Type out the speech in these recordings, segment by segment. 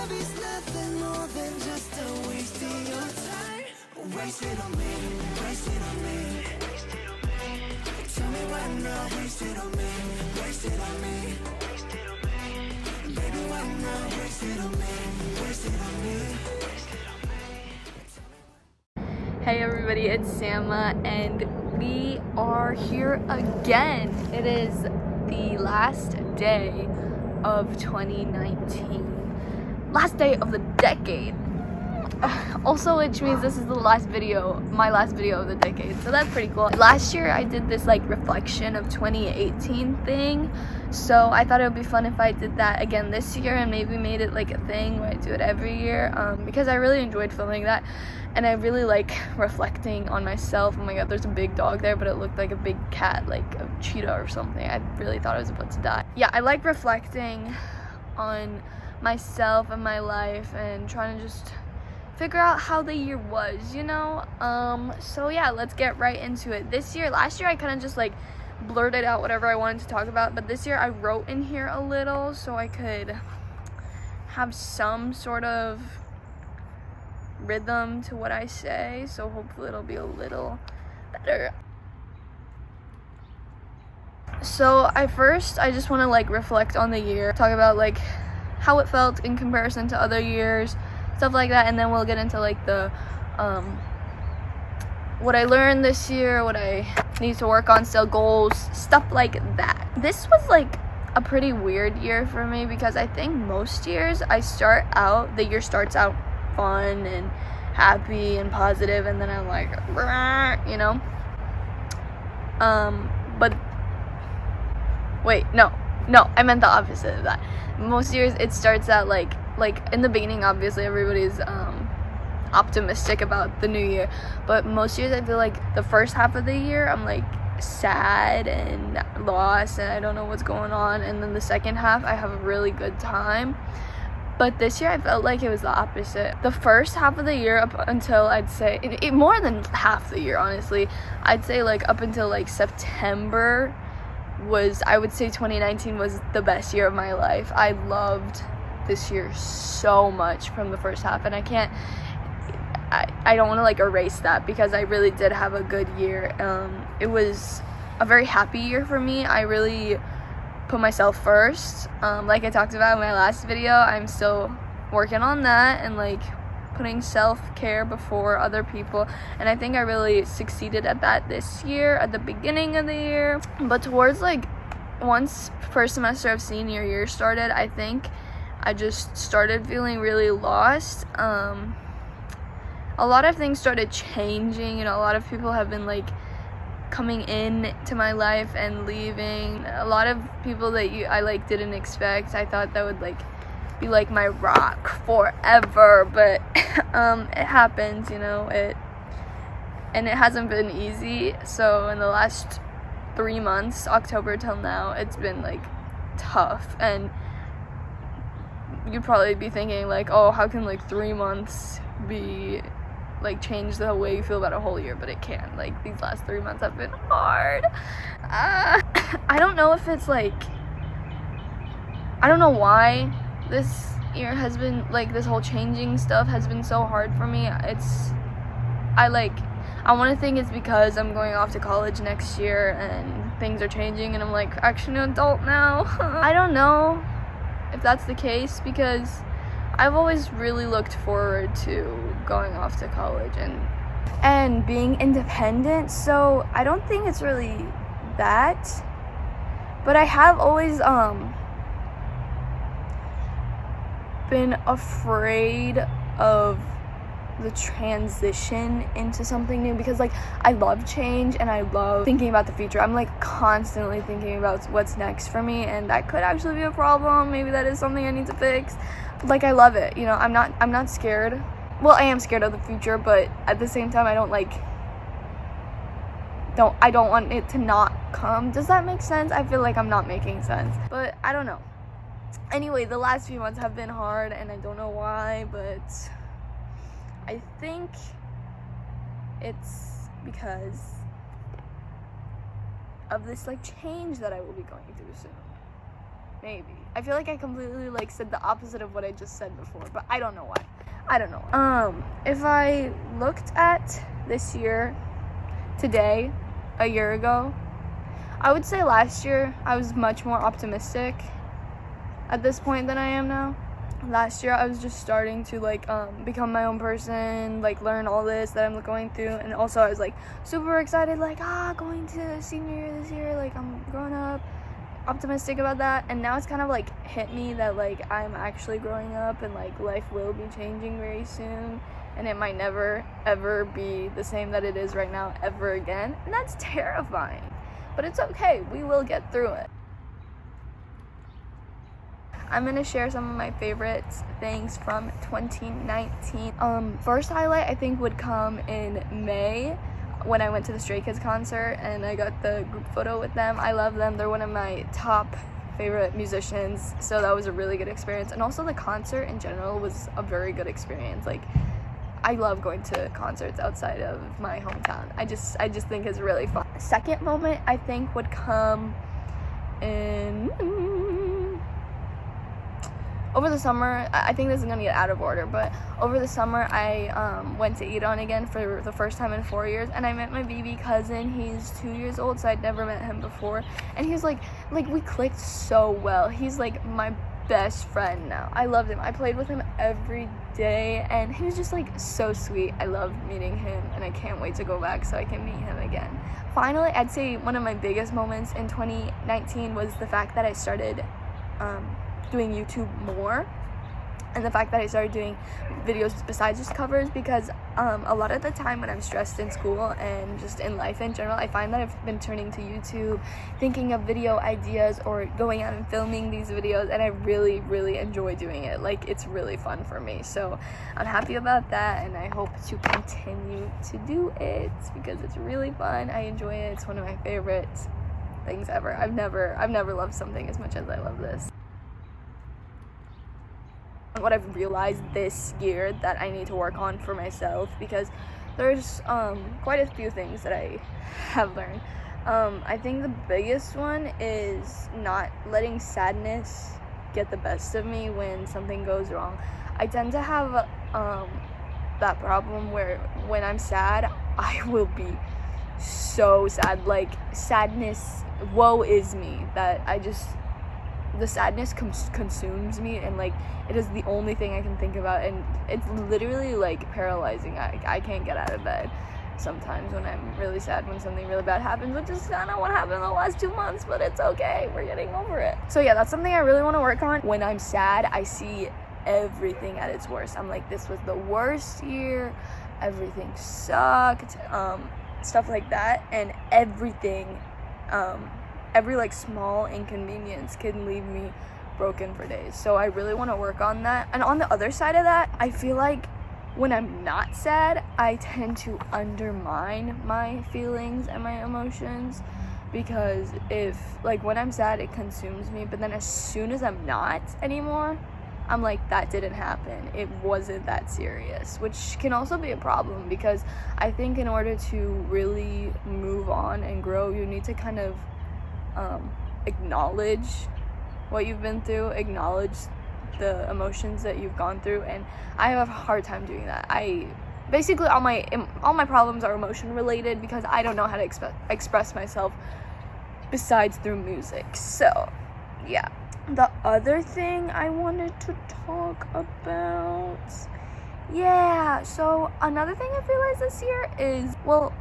love is nothing more than just a waste of your time. Waste it on me, waste it on me. Tell me why not waste it on me, waste it on me. Baby, why not waste it on me, waste it on me. Hey everybody, it's Sama and we are here again. It is the last day of 2019. Last day of the decade. Also, which means this is the last video, my last video of the decade. So that's pretty cool. Last year I did this like reflection of 2018 thing. So I thought it would be fun if I did that again this year and maybe made it like a thing where I do it every year. Because I really enjoyed filming that. And I really like reflecting on myself. Oh my god, there's a big dog there, but it looked like a big cat, like a cheetah or something. I really thought I was about to die. Yeah, I like reflecting on myself and my life and trying to just figure out how the year was, you know? So yeah, let's get right into it. Last year I kind of just like blurted out whatever I wanted to talk about, but this year I wrote in here a little so I could have some sort of rhythm to what I say, so hopefully it'll be a little better. So I just want to like reflect on the year, talk about like how it felt in comparison to other years, stuff like that, and then we'll get into like the what I learned this year, what I need to work on still, goals, stuff like that. This was like a pretty weird year for me because I think most years the year starts out fun and happy and positive, and then I'm like, you know, but wait, no, I meant the opposite of that. Most years it starts out like in the beginning, obviously everybody's optimistic about the new year, but most years I feel like the first half of the year I'm like sad and lost and I don't know what's going on, and then the second half I have a really good time. But this year I felt like it was the opposite. The first half of the year up until I'd say, more than half the year honestly, I'd say like up until like September I would say 2019 was the best year of my life. I loved this year so much from the first half, and I don't want to like erase that because I really did have a good year. It was a very happy year for me. I really put myself first. Like I talked about in my last video, I'm still working on that and like putting self-care before other people, and I think I really succeeded at that this year at the beginning of the year. But towards like once first semester of senior year started, I think I just started feeling really lost. A lot of things started changing, you know, a lot of people have been like coming in to my life and leaving. A lot of people that I like didn't expect. I thought that would like be like my rock forever, but it happens, you know, and it hasn't been easy. So in the last 3 months, October till now, it's been like tough, and you'd probably be thinking like, oh, how can like 3 months be like change the way you feel about a whole year? But it can. Like these last 3 months have been hard. I don't know if it's like, I don't know why this year has been like, this whole changing stuff has been so hard for me. I want to think it's because I'm going off to college next year and things are changing and I'm like actually an adult now. I don't know if that's the case because I've always really looked forward to going off to college and being independent, so I don't think it's really that. But I have always been afraid of the transition into something new because like I love change and I love thinking about the future. I'm like constantly thinking about what's next for me, and that could actually be a problem. Maybe that is something I need to fix. But like I love it, you know. I'm not scared. Well, I am scared of the future, but at the same time I don't want it to not come. Does that make sense? I feel like I'm not making sense, but I don't know. Anyway, the last few months have been hard and I don't know why, but I think it's because of this like change that I will be going through soon. Maybe. I feel like I completely like said the opposite of what I just said before, but I don't know why. I don't know why. If I looked at this year today, a year ago, I would say last year I was much more optimistic at this point than I am now. Last year I was just starting to like become my own person, like learn all this that I'm going through, and also I was like super excited, like going to senior year this year, like I'm growing up, optimistic about that. And now it's kind of like hit me that like I'm actually growing up and like life will be changing very soon, and it might never ever be the same that it is right now ever again, and that's terrifying, but it's okay, we will get through it. I'm gonna share some of my favorite things from 2019. First highlight I think would come in May when I went to the Stray Kids concert and I got the group photo with them. I love them. They're one of my top favorite musicians, so that was a really good experience. And also the concert in general was a very good experience. Like, I love going to concerts outside of my hometown. I just think it's really fun. Second moment I think would come in over the summer. I think this is gonna get out of order, but over the summer I went to Iran again for the first time in 4 years, and I met my baby cousin. He's 2 years old, so I'd never met him before, and he's like we clicked so well. He's like my best friend now. I loved him. I played with him every day, and he was just like so sweet. I loved meeting him, and I can't wait to go back so I can meet him again. Finally, I'd say one of my biggest moments in 2019 was the fact that I started doing YouTube more, and the fact that I started doing videos besides just covers, because a lot of the time when I'm stressed in school and just in life in general, I find that I've been turning to YouTube, thinking of video ideas or going out and filming these videos, and I really enjoy doing it. Like, it's really fun for me, so I'm happy about that, and I hope to continue to do it because it's really fun. I enjoy it. It's one of my favorite things ever. I've never loved something as much as I love this. What I've realized this year that I need to work on for myself, because there's quite a few things that I have learned. I think the biggest one is not letting sadness get the best of me when something goes wrong. I tend to have that problem where when I'm sad, I will be so sad, like sadness, woe is me, that the sadness consumes me, and like it is the only thing I can think about, and it's literally like paralyzing. I can't get out of bed sometimes when I'm really sad, when something really bad happens, which is kind of what happened the last 2 months, but it's okay, we're getting over it. So yeah, that's something I really want to work on. When I'm sad, I see everything at its worst. I'm like, this was the worst year, everything sucked, stuff like that, and everything every like small inconvenience can leave me broken for days. So I really want to work on that. And on the other side of that, I feel like when I'm not sad, I tend to undermine my feelings and my emotions, because if like when I'm sad, it consumes me, but then as soon as I'm not anymore, I'm like, that didn't happen, it wasn't that serious, which can also be a problem, because I think in order to really move on and grow, you need to kind of acknowledge what you've been through, acknowledge the emotions that you've gone through, and I have a hard time doing that. I basically, all my problems are emotion related, because I don't know how to express myself besides through music. So yeah, the other thing I wanted to talk about, so another thing I've realized this year is, well,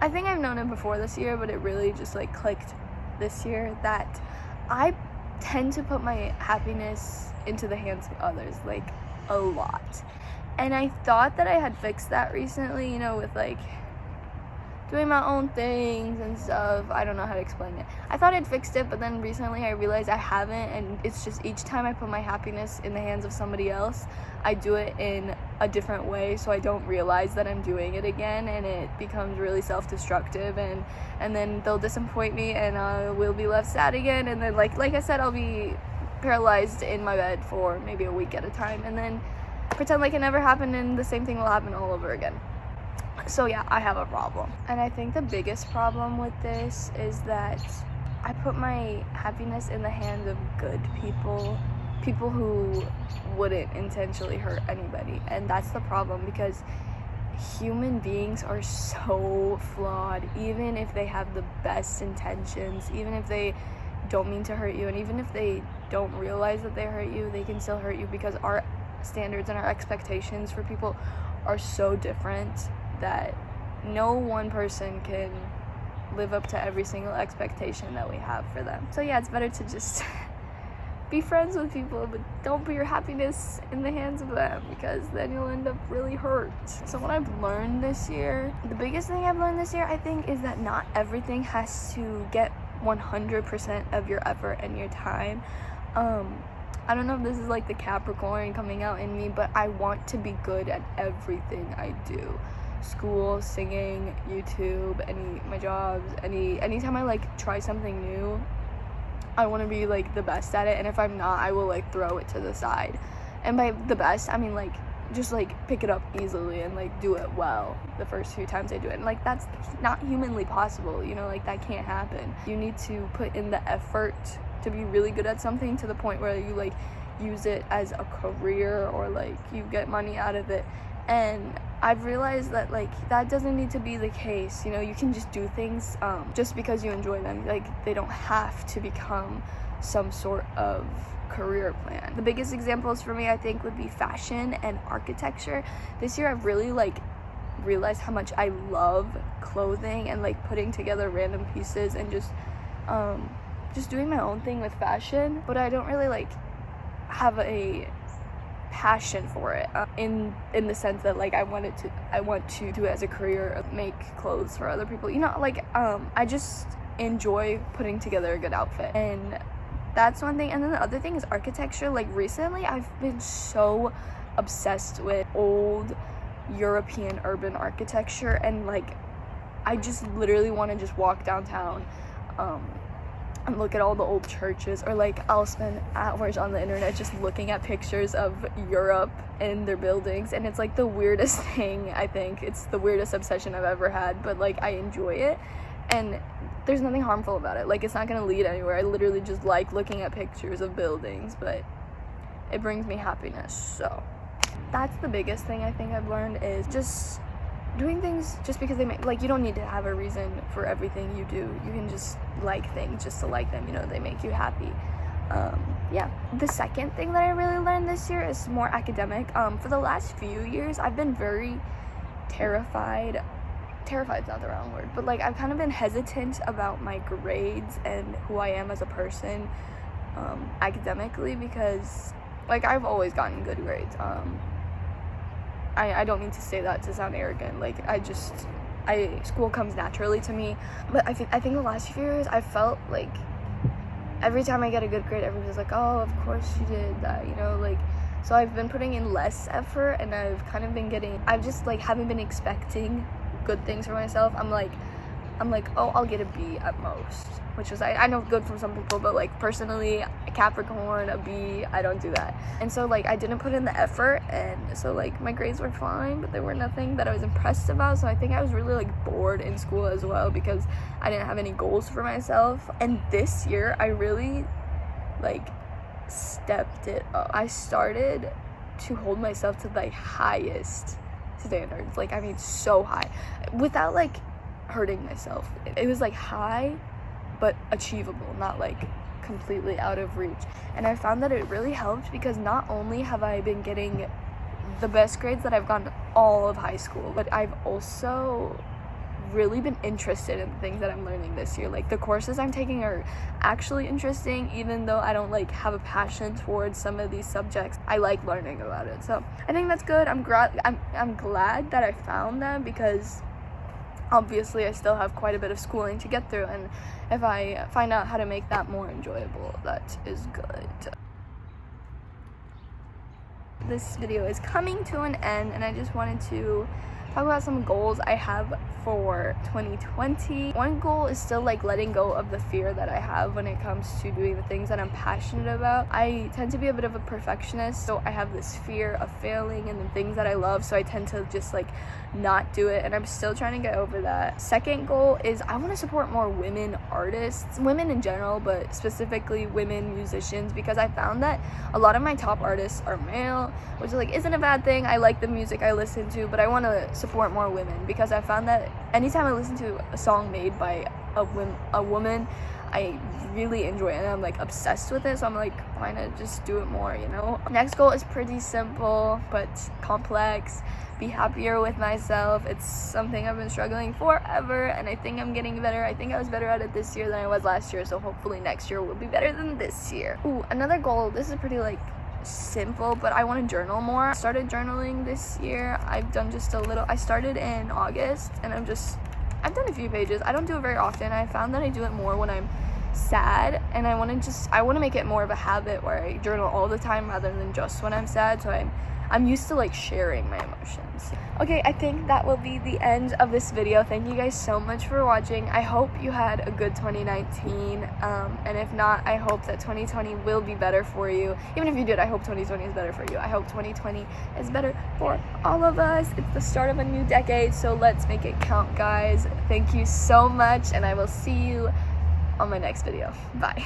I think I've known it before this year, but it really just like clicked this year, that I tend to put my happiness into the hands of others, like a lot. And I thought that I had fixed that recently, you know, with like doing my own things and stuff. I don't know how to explain it. I thought I'd fixed it, but then recently I realized I haven't, and it's just each time I put my happiness in the hands of somebody else, I do it in a different way, so I don't realize that I'm doing it again, and it becomes really self-destructive, and then they'll disappoint me, and I will be left sad again, and then like I said, I'll be paralyzed in my bed for maybe a week at a time, and then pretend like it never happened, and the same thing will happen all over again. So yeah, I have a problem. And I think the biggest problem with this is that I put my happiness in the hands of good people, people who wouldn't intentionally hurt anybody. And that's the problem, because human beings are so flawed. Even if they have the best intentions, even if they don't mean to hurt you, and even if they don't realize that they hurt you, they can still hurt you, because our standards and our expectations for people are so different that no one person can live up to every single expectation that we have for them. So yeah, it's better to just be friends with people, but don't put your happiness in the hands of them, because then you'll end up really hurt. So what I've learned this year, the biggest thing I've learned this year, I think, is that not everything has to get 100% of your effort and your time. I don't know if this is like the Capricorn coming out in me, but I want to be good at everything I do. School, singing, YouTube, my jobs, anytime I like try something new, I want to be like the best at it, and if I'm not, I will like throw it to the side. And by the best, I mean like just like pick it up easily and like do it well the first few times I do it. And like that's not humanly possible, you know, like that can't happen. You need to put in the effort to be really good at something, to the point where you like use it as a career, or like you get money out of it. And I've realized that like that doesn't need to be the case. You know, you can just do things just because you enjoy them. Like they don't have to become some sort of career plan. The biggest examples for me, I think, would be fashion and architecture. This year I've really like realized how much I love clothing and like putting together random pieces and just doing my own thing with fashion. But I don't really like have a passion for it in the sense that like I want to do it as a career, make clothes for other people, you know, like I just enjoy putting together a good outfit, and that's one thing. And then the other thing is architecture. Like recently I've been so obsessed with old European urban architecture, and like I just literally want to just walk downtown and look at all the old churches, or like I'll spend hours on the internet just looking at pictures of Europe and their buildings, and it's like the weirdest thing. I think it's the weirdest obsession I've ever had, but like I enjoy it, and there's nothing harmful about it. Like it's not gonna lead anywhere. I literally just like looking at pictures of buildings, but it brings me happiness. So that's the biggest thing I think I've learned, is just doing things just because they make, like, you don't need to have a reason for everything you do. You can just like things just to like them, you know, they make you happy. Yeah. The second thing that I really learned this year is more academic. For the last few years, I've been very terrified's not the wrong word, but like I've kind of been hesitant about my grades and who I am as a person academically, because like I've always gotten good grades. I don't mean to say that to sound arrogant. Like school comes naturally to me. But I think the last few years I felt like every time I get a good grade, everybody's like, oh, of course you did that, you know, like. So I've been putting in less effort, and I've just like haven't been expecting good things for myself. I'm like, oh, I'll get a B at most, which is I know good from some people, but like personally, a Capricorn, a B, I don't do that. And so like I didn't put in the effort, and so like my grades were fine, but they were nothing that I was impressed about. So I think I was really like bored in school as well, because I didn't have any goals for myself. And this year I really like stepped it up. I started to hold myself to the highest standards, like I mean so high, without like hurting myself. It was like high but achievable, not like completely out of reach. And I found that it really helped, because not only have I been getting the best grades that I've gotten all of high school, but I've also really been interested in the things that I'm learning this year. Like the courses I'm taking are actually interesting, even though I don't like have a passion towards some of these subjects. I like learning about it, so I think that's good. I'm glad that I found them, because obviously I still have quite a bit of schooling to get through, and if I find out how to make that more enjoyable, that is good. This video is coming to an end, and I just wanted to talk about some goals I have for 2020. One goal is still like letting go of the fear that I have when it comes to doing the things that I'm passionate about. I tend to be a bit of a perfectionist, so I have this fear of failing in the things that I love, so I tend to just like not do it, and I'm still trying to get over that. Second goal is I want to support more women artists, women in general, but specifically women musicians, because I found that a lot of my top artists are male, which like isn't a bad thing. I like the music I listen to, but I want to support more women because I found that anytime I listen to a song made by a woman, I really enjoy it and I'm like obsessed with it, so I'm like, why not just do it more, you know? Next goal is pretty simple but complex. Be happier with myself. It's something I've been struggling forever, and I think I'm getting better. I think I was better at it this year than I was last year, so hopefully next year will be better than this year. Ooh, another goal, this is pretty like simple, but I want to journal more. I started journaling this year. I've done just a little. I started in August, and I've done a few pages. I don't do it very often. I found that I do it more when I'm sad, and I want to make it more of a habit where I journal all the time rather than just when I'm sad, so I'm used to like sharing my emotions. Okay, I think that will be the end of this video. Thank you guys so much for watching. I hope you had a good 2019, and if not, I hope that 2020 will be better for you. Even if you did, I hope 2020 is better for you. I hope 2020 is better for all of us. It's the start of a new decade, so let's make it count, guys. Thank you so much, and I will see you on my next video. Bye.